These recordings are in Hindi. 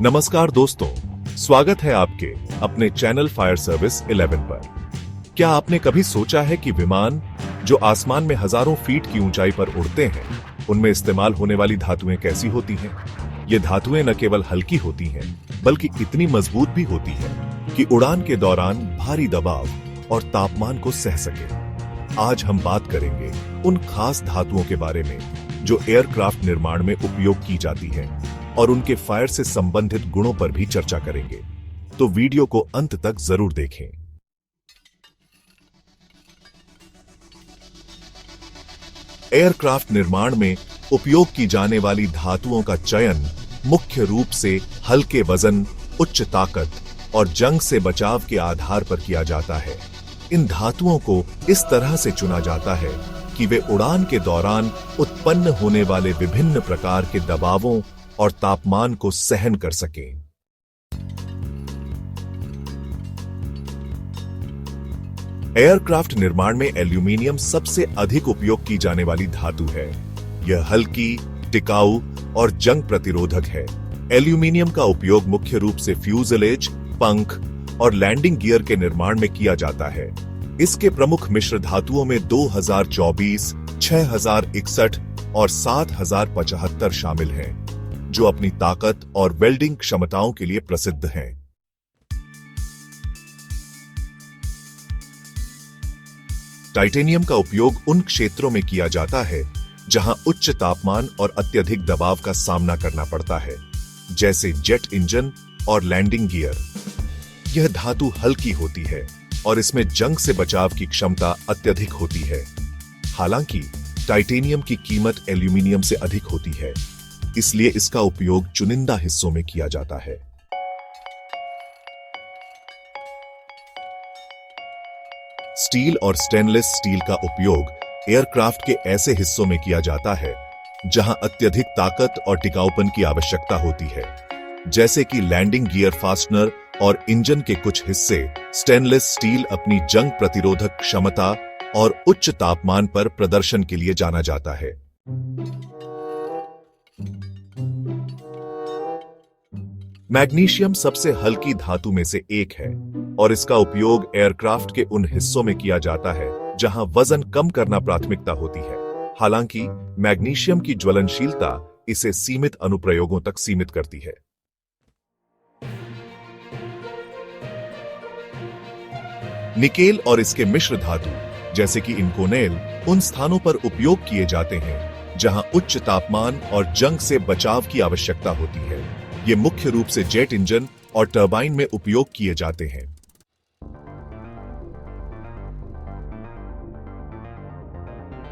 नमस्कार दोस्तों, स्वागत है आपके अपने चैनल फायर सर्विस 11 पर। क्या आपने कभी सोचा है कि विमान जो आसमान में हजारों फीट की ऊंचाई पर उड़ते हैं, उनमें इस्तेमाल होने वाली धातुएं कैसी होती हैं? ये धातुएं न केवल हल्की होती हैं, बल्कि इतनी मजबूत भी होती हैं कि उड़ान के दौरान भारी दबाव और तापमान को सह सके। आज हम बात करेंगे उन खास धातुओं के बारे में जो एयरक्राफ्ट निर्माण में उपयोग की जाती हैं और उनके फायर से संबंधित गुणों पर भी चर्चा करेंगे, तो वीडियो को अंत तक जरूर देखें। एयरक्राफ्ट निर्माण में उपयोग की जाने वाली धातुओं का चयन मुख्य रूप से हल्के वजन, उच्च ताकत और जंग से बचाव के आधार पर किया जाता है। इन धातुओं को इस तरह से चुना जाता है कि वे उड़ान के दौरान उत्पन्न होने वाले विभिन्न प्रकार के दबावों और तापमान को सहन कर सकें। एयरक्राफ्ट निर्माण में एल्यूमीनियम सबसे अधिक उपयोग की जाने वाली धातु है। यह हल्की, टिकाऊ और जंग प्रतिरोधक है। एल्यूमीनियम का उपयोग मुख्य रूप से फ्यूजलेज, पंख और लैंडिंग गियर के निर्माण में किया जाता है। इसके प्रमुख मिश्र धातुओं में 2024, 6061 और 7075 शामिल हैं, जो अपनी ताकत और वेल्डिंग क्षमताओं के लिए प्रसिद्ध हैं। टाइटेनियम का उपयोग उन क्षेत्रों में किया जाता है जहां उच्च तापमान और अत्यधिक दबाव का सामना करना पड़ता है, जैसे जेट इंजन और लैंडिंग गियर। यह धातु हल्की होती है और इसमें जंग से बचाव की क्षमता अत्यधिक होती है। हालांकि टाइटेनियम की कीमत एल्यूमीनियम से अधिक होती है, इसलिए इसका उपयोग चुनिंदा हिस्सों में किया जाता है। स्टील और स्टेनलेस स्टील का उपयोग एयरक्राफ्ट के ऐसे हिस्सों में किया जाता है जहां अत्यधिक ताकत और टिकाऊपन की आवश्यकता होती है, जैसे कि लैंडिंग गियर फास्टनर और इंजन के कुछ हिस्से। स्टेनलेस स्टील अपनी जंग प्रतिरोधक क्षमता और उच्च तापमान पर प्रदर्शन के लिए जाना जाता है। मैग्नीशियम सबसे हल्की धातु में से एक है और इसका उपयोग एयरक्राफ्ट के उन हिस्सों में किया जाता है जहां वजन कम करना प्राथमिकता होती है। हालांकि मैग्नीशियम की ज्वलनशीलता इसे सीमित अनुप्रयोगों तक सीमित करती है। निकेल और इसके मिश्र धातु जैसे कि इंकोनेल उन स्थानों पर उपयोग किए जाते हैं जहां उच्च तापमान और जंग से बचाव की आवश्यकता होती है। ये मुख्य रूप से जेट इंजन और टरबाइन में उपयोग किए जाते हैं।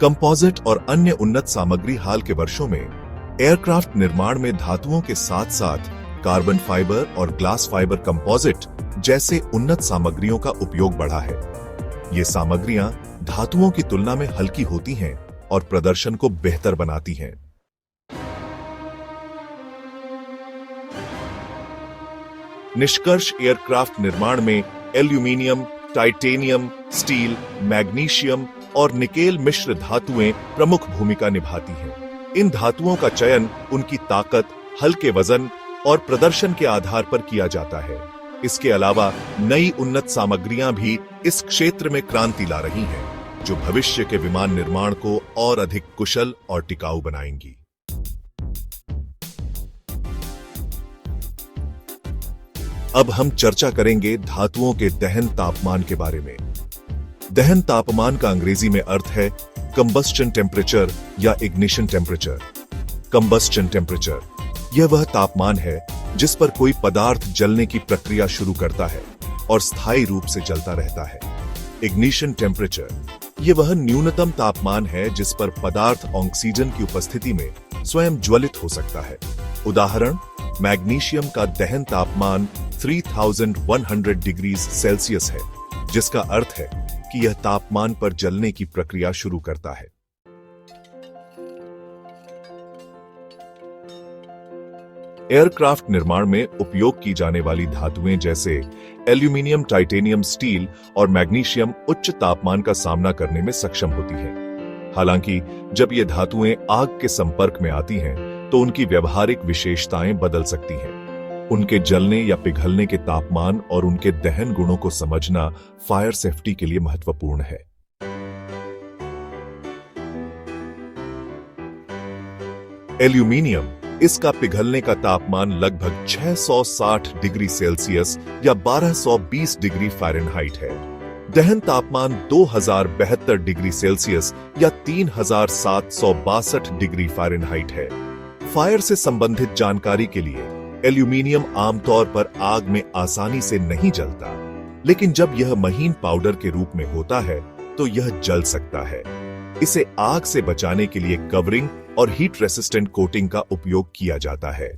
कंपोजिट और अन्य उन्नत सामग्री हाल के वर्षों में एयरक्राफ्ट निर्माण में धातुओं के साथ साथ कार्बन फाइबर और ग्लास फाइबर कंपोजिट जैसे उन्नत सामग्रियों का उपयोग बढ़ा है। ये सामग्रियां धातुओं की तुलना में हल्की होती हैं और प्रदर्शन को बेहतर बनाती हैं। निष्कर्ष, एयरक्राफ्ट निर्माण में एल्यूमीनियम, टाइटेनियम, स्टील, मैग्नीशियम और निकेल मिश्र धातुएं प्रमुख भूमिका निभाती हैं। इन धातुओं का चयन उनकी ताकत, हल्के वजन और प्रदर्शन के आधार पर किया जाता है। इसके अलावा नई उन्नत सामग्रियां भी इस क्षेत्र में क्रांति ला रही हैं, जो भविष्य के विमान निर्माण को और अधिक कुशल और टिकाऊ बनाएंगी। अब हम चर्चा करेंगे धातुओं के दहन तापमान के बारे में। दहन तापमान का अंग्रेजी में अर्थ है कंबस्टन टेम्परेचर या इग्निशन टेम्परेचर। कंबस्टन टेम्परेचर यह वह तापमान है जिस पर कोई पदार्थ जलने की प्रक्रिया शुरू करता है और स्थायी रूप से जलता रहता है। इग्निशन टेम्परेचर यह वह न्यूनतम तापमान है जिस पर पदार्थ ऑक्सीजन की उपस्थिति में स्वयं ज्वलित हो सकता है। उदाहरण, मैग्नीशियम का दहन तापमान 3100 डिग्री सेल्सियस है, जिसका अर्थ है कि यह तापमान पर जलने की प्रक्रिया शुरू करता है। एयरक्राफ्ट निर्माण में उपयोग की जाने वाली धातुएं जैसे एल्यूमीनियम, टाइटेनियम, स्टील और मैग्नीशियम उच्च तापमान का सामना करने में सक्षम होती हैं। हालांकि जब ये धातुएं आग के संपर्क में आती हैं, तो उनकी व्यवहारिक विशेषताएं बदल सकती हैं। उनके जलने या पिघलने के तापमान और उनके दहन गुणों को समझना फायर सेफ्टी के लिए महत्वपूर्ण है। एल्यूमीनियम, इसका पिघलने का तापमान लगभग 660 डिग्री सेल्सियस या 1220 डिग्री फ़ारेनहाइट है। दहन तापमान 2072 डिग्री सेल्सियस या 3762 डिग्री फ़ारेनहाइट है। फायर से संबंधित जानकारी के लिए, एल्यूमीनियम आमतौर पर आग में आसानी से नहीं जलता, लेकिन जब यह महीन पाउडर के रूप में होता है तो यह जल सकता है। इसे आग से बचाने के लिए कवरिंग और हीट रेसिस्टेंट कोटिंग का उपयोग किया जाता है।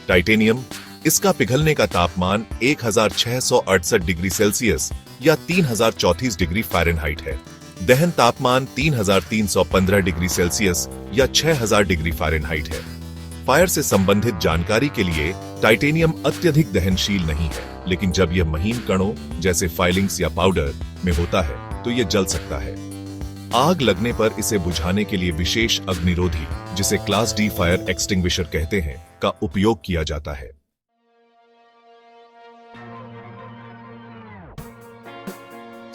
टाइटेनियम, इसका पिघलने का तापमान 1668 डिग्री सेल्सियस या 3034 डिग्री फ़ारेनहाइट है। दहन तापमान 3315 डिग्री सेल्सियस या 6000 डिग्री फ़ारेनहाइट है। फायर से संबंधित जानकारी के लिए, टाइटेनियम अत्यधिक दहनशील नहीं है, लेकिन जब यह महीन कणों जैसे फाइलिंग्स या पाउडर में होता है तो यह जल सकता है। आग लगने पर इसे बुझाने के लिए विशेष अग्निरोधी, जिसे क्लास डी फायर एक्सटिंग्विशर कहते हैं, का उपयोग किया जाता है।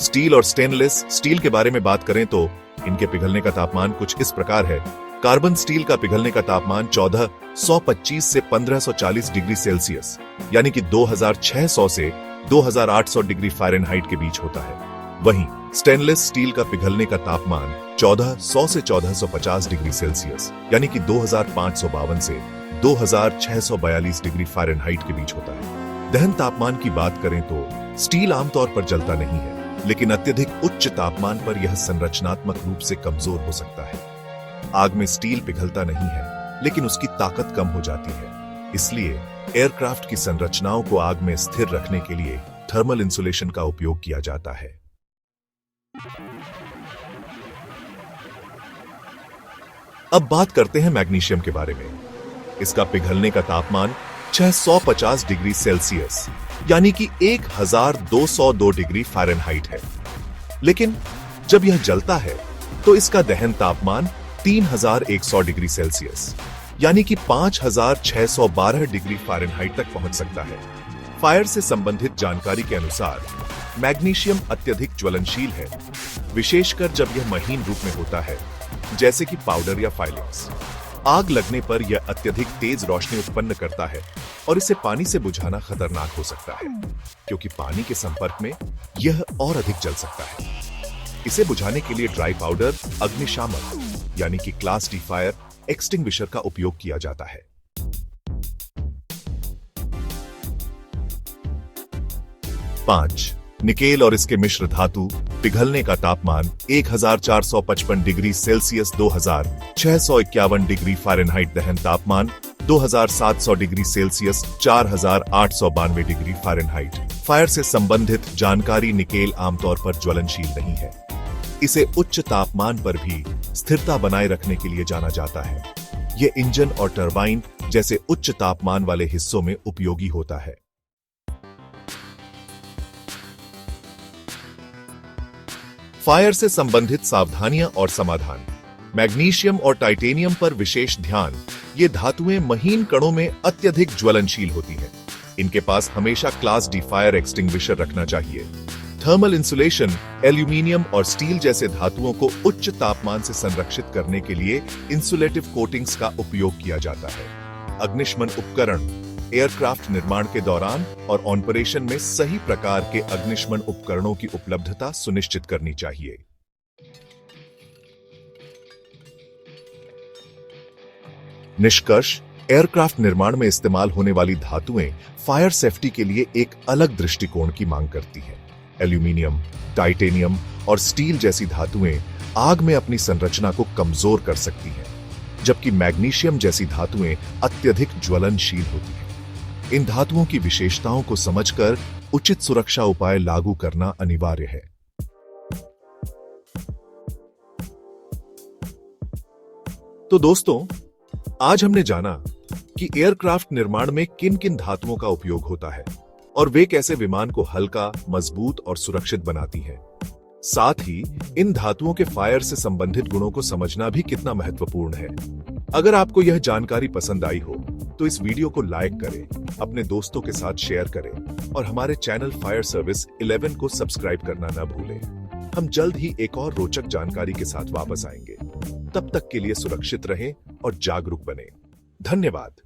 स्टील और स्टेनलेस स्टील के बारे में बात करें तो इनके पिघलने का तापमान कुछ इस प्रकार है। कार्बन स्टील का पिघलने का तापमान 1425 से 1540 डिग्री सेल्सियस यानी कि 2600 से 2800 डिग्री फ़ारेनहाइट के बीच होता है। वहीं स्टेनलेस स्टील का पिघलने का तापमान 1400 से 1450 डिग्री सेल्सियस यानी कि 2552 से 2642 डिग्री फ़ारेनहाइट के बीच होता है। दहन तापमान की बात करें तो स्टील आमतौर पर जलता नहीं है, लेकिन अत्यधिक उच्च तापमान पर यह संरचनात्मक रूप से कमजोर हो सकता है। आग में स्टील पिघलता नहीं है, लेकिन उसकी ताकत कम हो जाती है। इसलिए एयरक्राफ्ट की संरचनाओं को आग में स्थिर रखने के लिए थर्मल इंसुलेशन का उपयोग किया जाता है। अब बात करते हैं मैग्नीशियम के बारे में। इसका पिघलने का तापमान 650 डिग्री सेल्सियस यानी कि 1202 डिग्री फ़ारेनहाइट है, लेकिन जब यह जलता है तो इसका दहन तापमान 3100 डिग्री सेल्सियस यानी कि 5612 डिग्री फ़ारेनहाइट तक पहुंच सकता है। फायर से संबंधित जानकारी के अनुसार मैग्नीशियम अत्यधिक ज्वलनशील है, विशेषकर जब यह महीन रूप में होता है, जैसे कि पाउडर या फाइलिंग्स। आग लगने पर यह अत्यधिक तेज रोशनी उत्पन्न करता है और इसे पानी से बुझाना खतरनाक हो सकता है, क्योंकि पानी के संपर्क में यह और अधिक जल सकता है। इसे बुझाने के लिए ड्राई पाउडर अग्निशामक यानी कि क्लास डी फायर एक्सटिंग्विशर का उपयोग किया जाता है। पांच, निकेल और इसके मिश्र धातु, पिघलने का तापमान 1455 डिग्री सेल्सियस 2651 डिग्री फ़ारेनहाइट, दहन तापमान 2700 degree Celsius 4892 degree Fahrenheit. Fire से संबंधित जानकारी, निकेल आमतौर पर ज्वलनशील नहीं है। इसे उच्च तापमान पर भी स्थिरता बनाए रखने के लिए जाना जाता है। यह इंजन और टरबाइन जैसे उच्च तापमान वाले हिस्सों में उपयोगी होता है। फायर से संबंधित सावधानियां और समाधान। मैग्नीशियम और टाइटेनियम पर विशेष ध्यान। ये धातुएं महीन कणों में अत्यधिक ज्वलनशील होती हैं। इनके पास हमेशा क्लास डी फायर एक्सटिंग्विशर रखना चाहिए। थर्मल इंसुलेशन, एल्यूमीनियम और स्टील जैसे धातुओं को उच्च तापमान से संरक्षित करने के लिए इंसुलेटिव कोटिंग्स का उपयोग किया जाता है। अग्निशमन उपकरण, एयरक्राफ्ट निर्माण के दौरान और ऑपरेशन में सही प्रकार के अग्निशमन उपकरणों की उपलब्धता सुनिश्चित करनी चाहिए। निष्कर्ष, एयरक्राफ्ट निर्माण में इस्तेमाल होने वाली धातुएं फायर सेफ्टी के लिए एक अलग दृष्टिकोण की मांग करती हैं। एल्यूमीनियम, टाइटेनियम और स्टील जैसी धातुएं आग में अपनी संरचना को कमजोर कर सकती हैं, जबकि मैग्नीशियम जैसी धातुएं अत्यधिक ज्वलनशील होती हैं। इन धातुओं की विशेषताओं को समझकर उचित सुरक्षा उपाय लागू करना अनिवार्य है। तो दोस्तों, आज हमने जाना कि एयरक्राफ्ट निर्माण में किन किन धातुओं का उपयोग होता है और वे कैसे विमान को हल्का, मजबूत और सुरक्षित बनाती हैं। साथ ही इन धातुओं के फायर से संबंधित गुणों को समझना भी कितना महत्वपूर्ण है। अगर आपको यह जानकारी पसंद आई हो तो इस वीडियो को लाइक करें, अपने दोस्तों के साथ शेयर करें और हमारे चैनल फायर सर्विस 11 को सब्सक्राइब करना न भूलें। हम जल्द ही एक और रोचक जानकारी के साथ वापस आएंगे। तब तक के लिए सुरक्षित रहें और जागरूक बनें। धन्यवाद।